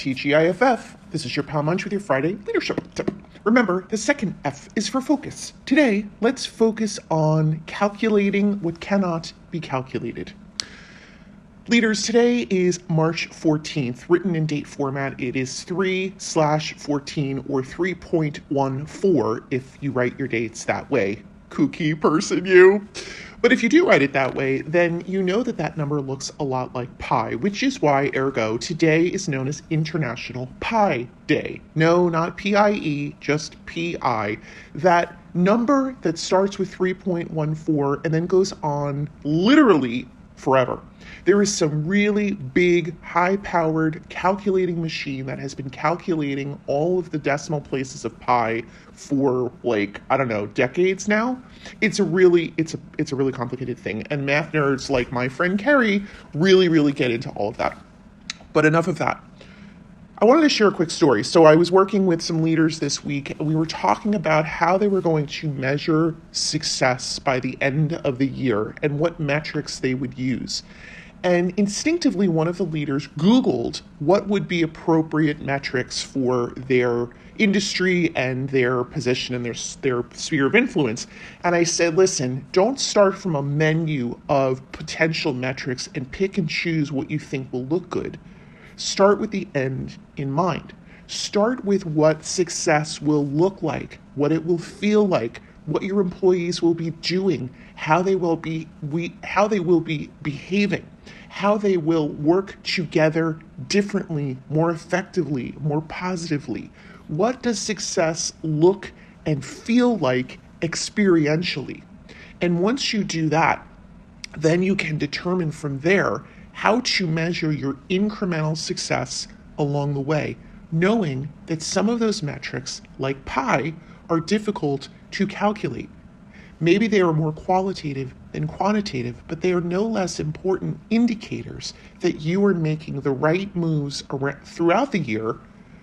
TGIFF. This is your Pound Munch with your Friday leadership tip. Remember, the second F is for focus. Today, let's focus on calculating what cannot be calculated. Leaders, today is March 14th. Written in date format, it is 3/14 or 3.14 if you write your dates that way. Kooky person, you. But if you do write it that way, then you know that that number looks a lot like pi, which is why, ergo, today is known as International Pi Day. No, not P-I-E, just P-I. That number that starts with 3.14 and then goes on literally forever. There is some really big, high-powered calculating machine that has been calculating all of the decimal places of pi for decades now. It's a really complicated thing, and math nerds like my friend Carrie really get into all of that. But enough of that. I wanted to share a quick story. So I was working with some leaders this week, and we were talking about how they were going to measure success by the end of the year and what metrics they would use. And instinctively, one of the leaders Googled what would be appropriate metrics for their industry and their position and their sphere of influence. And I said, listen, don't start from a menu of potential metrics and pick and choose what you think will look good. Start with the end in mind. Start with what success will look like, what it will feel like, what your employees will be doing, how they will be behaving, how they will work together differently, more effectively, more positively. What does success look and feel like experientially? And once you do that, then you can determine from there how to measure your incremental success along the way, knowing that some of those metrics, like pi, are difficult to calculate. Maybe they are more qualitative than quantitative, but they are no less important indicators that you are making the right moves throughout the year,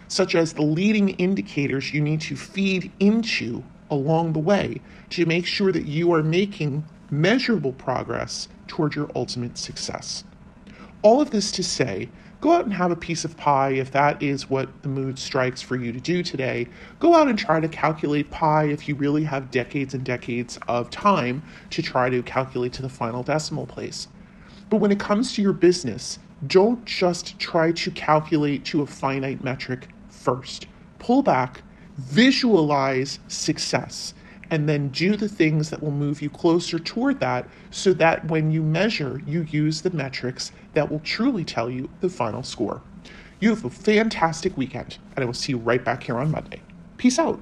such as the leading indicators you need to feed into along the way to make sure that you are making measurable progress toward your ultimate success. All of this to say, go out and have a piece of pie if that is what the mood strikes for you to do today. Go out and try to calculate pi if you really have decades and decades of time to try to calculate to the final decimal place. But when it comes to your business, don't just try to calculate to a finite metric first. Pull back, visualize success, and then do the things that will move you closer toward that so that when you measure, you use the metrics that will truly tell you the final score. You have a fantastic weekend, and I will see you right back here on Monday. Peace out.